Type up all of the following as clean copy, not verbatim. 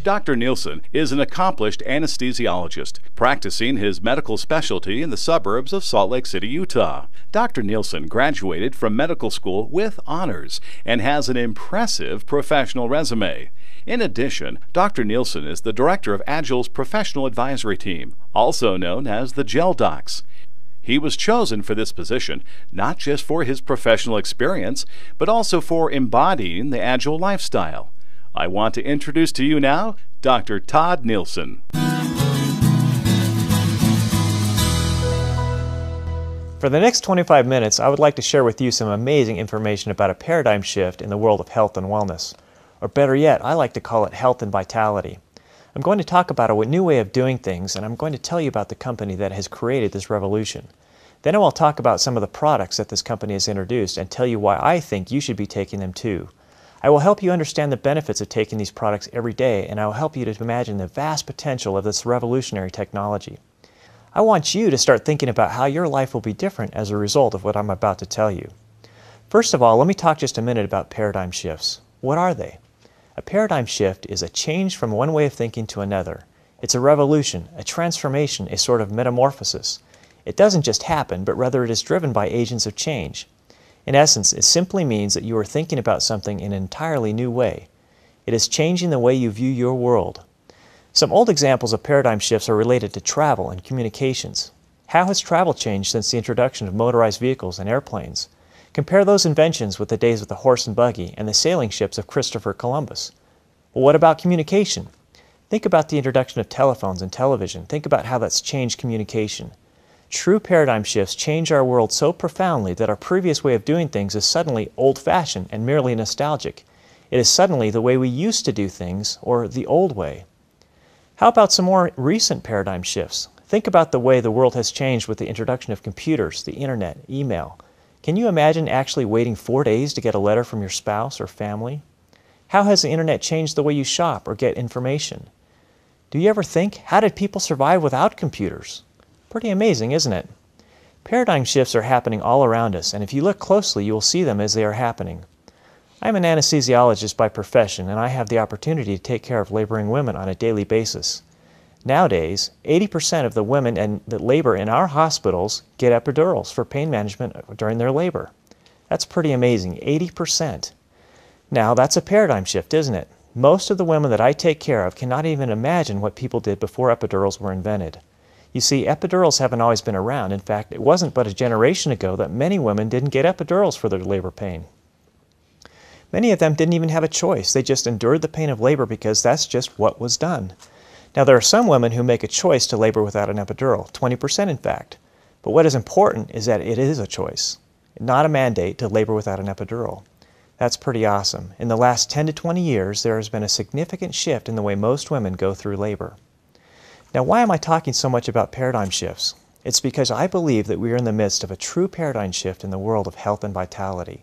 Dr. Nilson is an accomplished anesthesiologist, practicing his medical specialty in the suburbs of Salt Lake City, Utah. Dr. Nilson graduated from medical school with honors and has an impressive professional resume. In addition, Dr. Nilson is the director of Agel's professional advisory team, also known as the Gel Docs. He was chosen for this position not just for his professional experience, but also for embodying the Agel lifestyle. I want to introduce to you now Dr. Todd Nilson. For the next 25 minutes, I would like to share with you some amazing information about a paradigm shift in the world of health and wellness. Or better yet, I like to call it health and vitality. I'm going to talk about a new way of doing things, and I'm going to tell you about the company that has created this revolution. Then I will talk about some of the products that this company has introduced and tell you why I think you should be taking them too. I will help you understand the benefits of taking these products every day, and I will help you to imagine the vast potential of this revolutionary technology. I want you to start thinking about how your life will be different as a result of what I'm about to tell you. First of all, let me talk just a minute about paradigm shifts. What are they? A paradigm shift is a change from one way of thinking to another. It's a revolution, a transformation, a sort of metamorphosis. It doesn't just happen, but rather it is driven by agents of change. In essence, it simply means that you are thinking about something in an entirely new way. It is changing the way you view your world. Some old examples of paradigm shifts are related to travel and communications. How has travel changed since the introduction of motorized vehicles and airplanes? Compare those inventions with the days of the horse and buggy and the sailing ships of Christopher Columbus. Well, what about communication? Think about the introduction of telephones and television. Think about how that's changed communication. True paradigm shifts change our world so profoundly that our previous way of doing things is suddenly old-fashioned and merely nostalgic. It is suddenly the way we used to do things, or the old way. How about some more recent paradigm shifts? Think about the way the world has changed with the introduction of computers, the internet, email. Can you imagine actually waiting 4 days to get a letter from your spouse or family? How has the internet changed the way you shop or get information? Do you ever think, how did people survive without computers? Pretty amazing, isn't it? Paradigm shifts are happening all around us, and if you look closely, you will see them as they are happening. I'm an anesthesiologist by profession, and I have the opportunity to take care of laboring women on a daily basis. Nowadays, 80% of the women that labor in our hospitals get epidurals for pain management during their labor. That's pretty amazing, 80%. Now, that's a paradigm shift, isn't it? Most of the women that I take care of cannot even imagine what people did before epidurals were invented. You see, epidurals haven't always been around. In fact, it wasn't but a generation ago that many women didn't get epidurals for their labor pain. Many of them didn't even have a choice. They just endured the pain of labor because that's just what was done. Now, there are some women who make a choice to labor without an epidural, 20% in fact. But what is important is that it is a choice, not a mandate to labor without an epidural. That's pretty awesome. In the last 10 to 20 years, there has been a significant shift in the way most women go through labor. Now, why am I talking so much about paradigm shifts? It's because I believe that we are in the midst of a true paradigm shift in the world of health and vitality.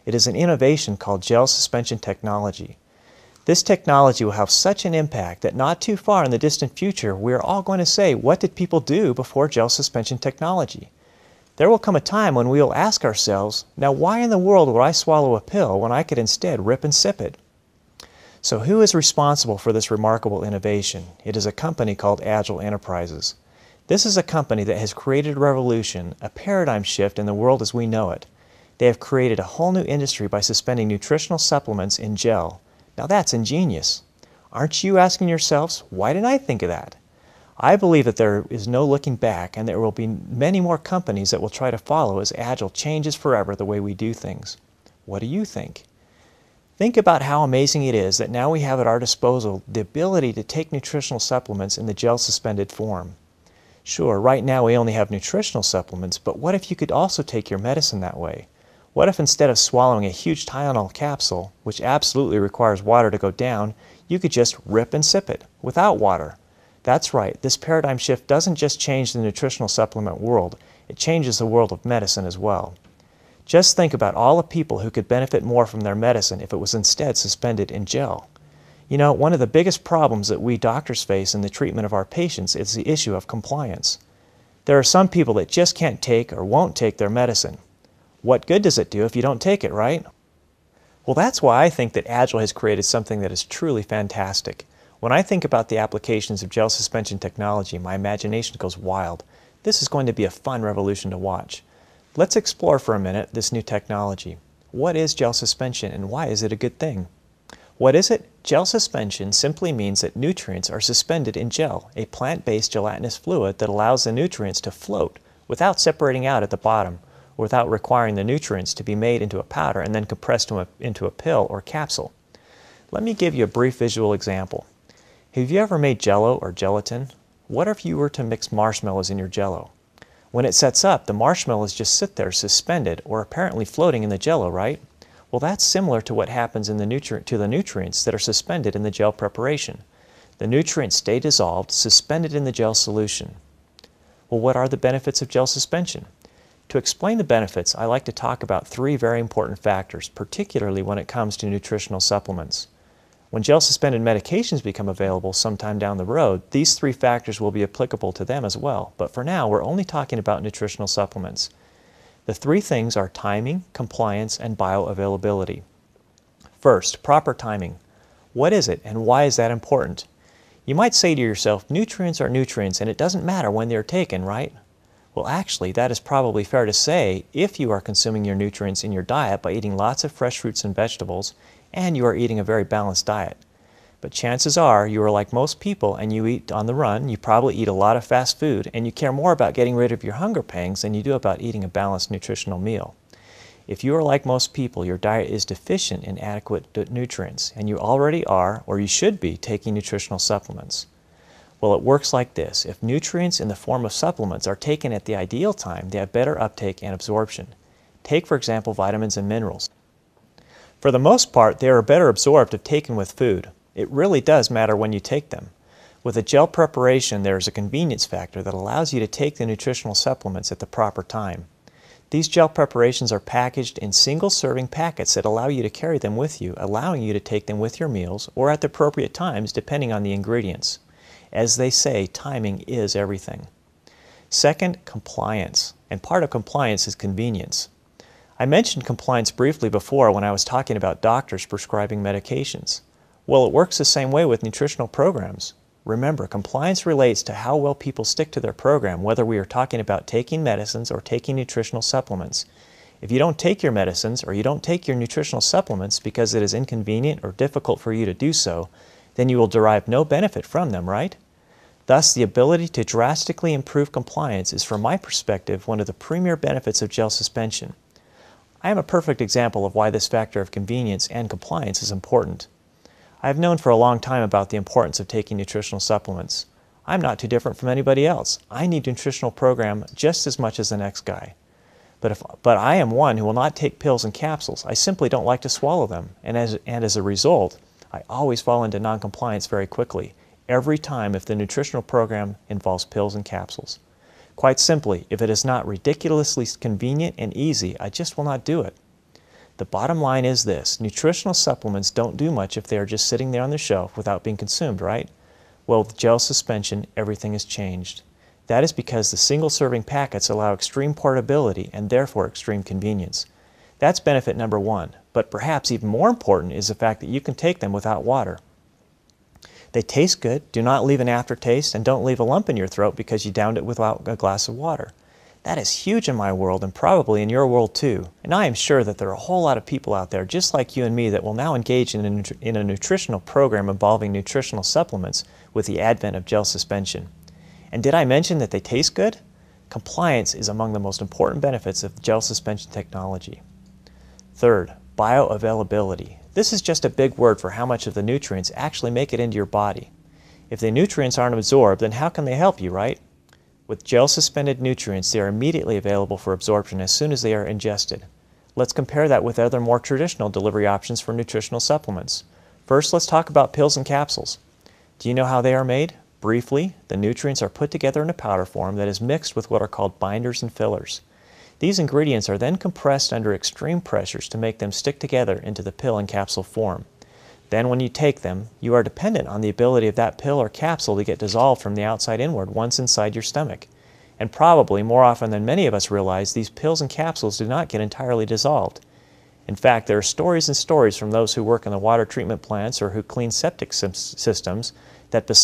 It is an innovation called gel suspension technology. This technology will have such an impact that not too far in the distant future, we are all going to say, what did people do before gel suspension technology? There will come a time when we will ask ourselves, now why in the world would I swallow a pill when I could instead rip and sip it? So who is responsible for this remarkable innovation? It is a company called Agel Enterprises. This is a company that has created a revolution, a paradigm shift in the world as we know it. They have created a whole new industry by suspending nutritional supplements in gel. Now that's ingenious. Aren't you asking yourselves, why didn't I think of that? I believe that there is no looking back, and there will be many more companies that will try to follow as Agel changes forever the way we do things. What do you think? Think about how amazing it is that now we have at our disposal the ability to take nutritional supplements in the gel suspended form. Sure, right now we only have nutritional supplements, but what if you could also take your medicine that way? What if instead of swallowing a huge Tylenol capsule, which absolutely requires water to go down, you could just rip and sip it without water? That's right, this paradigm shift doesn't just change the nutritional supplement world, it changes the world of medicine as well. Just think about all the people who could benefit more from their medicine if it was instead suspended in gel. You know, one of the biggest problems that we doctors face in the treatment of our patients is the issue of compliance. There are some people that just can't take or won't take their medicine. What good does it do if you don't take it, right? Well, that's why I think that Agel has created something that is truly fantastic. When I think about the applications of gel suspension technology, my imagination goes wild. This is going to be a fun revolution to watch. Let's explore for a minute this new technology. What is gel suspension and why is it a good thing? What is it? Gel suspension simply means that nutrients are suspended in gel, a plant-based gelatinous fluid that allows the nutrients to float without separating out at the bottom, or without requiring the nutrients to be made into a powder and then compressed into a pill or capsule. Let me give you a brief visual example. Have you ever made Jell-O or gelatin? What if you were to mix marshmallows in your Jell-O? When it sets up, the marshmallows just sit there suspended or apparently floating in the Jell-O, right? Well, that's similar to what happens in the nutrients that are suspended in the gel preparation. The nutrients stay dissolved, suspended in the gel solution. Well, what are the benefits of gel suspension? To explain the benefits, I like to talk about three very important factors, particularly when it comes to nutritional supplements. When gel-suspended medications become available sometime down the road, these three factors will be applicable to them as well, but for now we're only talking about nutritional supplements. The three things are timing, compliance, and bioavailability. First, proper timing. What is it and why is that important? You might say to yourself, nutrients are nutrients and it doesn't matter when they're taken, right? Well, actually, that is probably fair to say if you are consuming your nutrients in your diet by eating lots of fresh fruits and vegetables, and you are eating a very balanced diet. But chances are you are like most people and you eat on the run, you probably eat a lot of fast food, and you care more about getting rid of your hunger pangs than you do about eating a balanced nutritional meal. If you are like most people, your diet is deficient in adequate nutrients, and you already are, or you should be, taking nutritional supplements. Well, it works like this. If nutrients in the form of supplements are taken at the ideal time, they have better uptake and absorption. Take, for example, vitamins and minerals. For the most part, they are better absorbed if taken with food. It really does matter when you take them. With a gel preparation, there is a convenience factor that allows you to take the nutritional supplements at the proper time. These gel preparations are packaged in single-serving packets that allow you to carry them with you, allowing you to take them with your meals or at the appropriate times depending on the ingredients. As they say, timing is everything. Second, compliance. And part of compliance is convenience. I mentioned compliance briefly before when I was talking about doctors prescribing medications. Well, it works the same way with nutritional programs. Remember, compliance relates to how well people stick to their program, whether we are talking about taking medicines or taking nutritional supplements. If you don't take your medicines or you don't take your nutritional supplements because it is inconvenient or difficult for you to do so, then you will derive no benefit from them, right? Thus, the ability to drastically improve compliance is, from my perspective, one of the premier benefits of gel suspension. I am a perfect example of why this factor of convenience and compliance is important. I have known for a long time about the importance of taking nutritional supplements. I'm not too different from anybody else. I need a nutritional program just as much as the next guy. But I am one who will not take pills and capsules. I simply don't like to swallow them, and as a result, I always fall into noncompliance very quickly, every time if the nutritional program involves pills and capsules. Quite simply, if it is not ridiculously convenient and easy, I just will not do it. The bottom line is this: nutritional supplements don't do much if they are just sitting there on the shelf without being consumed, right? Well, with gel suspension, everything has changed. That is because the single-serving packets allow extreme portability and therefore extreme convenience. That's benefit number one, but perhaps even more important is the fact that you can take them without water. They taste good, do not leave an aftertaste, and don't leave a lump in your throat because you downed it without a glass of water. That is huge in my world and probably in your world too. And I am sure that there are a whole lot of people out there just like you and me that will now engage in a nutritional program involving nutritional supplements with the advent of gel suspension. And did I mention that they taste good? Compliance is among the most important benefits of gel suspension technology. Third, bioavailability. This is just a big word for how much of the nutrients actually make it into your body. If the nutrients aren't absorbed, then how can they help you, right? With gel-suspended nutrients, they are immediately available for absorption as soon as they are ingested. Let's compare that with other more traditional delivery options for nutritional supplements. First, let's talk about pills and capsules. Do you know how they are made? Briefly, the nutrients are put together in a powder form that is mixed with what are called binders and fillers. These ingredients are then compressed under extreme pressures to make them stick together into the pill and capsule form. Then when you take them, you are dependent on the ability of that pill or capsule to get dissolved from the outside inward once inside your stomach. And probably, more often than many of us realize, these pills and capsules do not get entirely dissolved. In fact, there are stories and stories from those who work in the water treatment plants or who clean septic systems that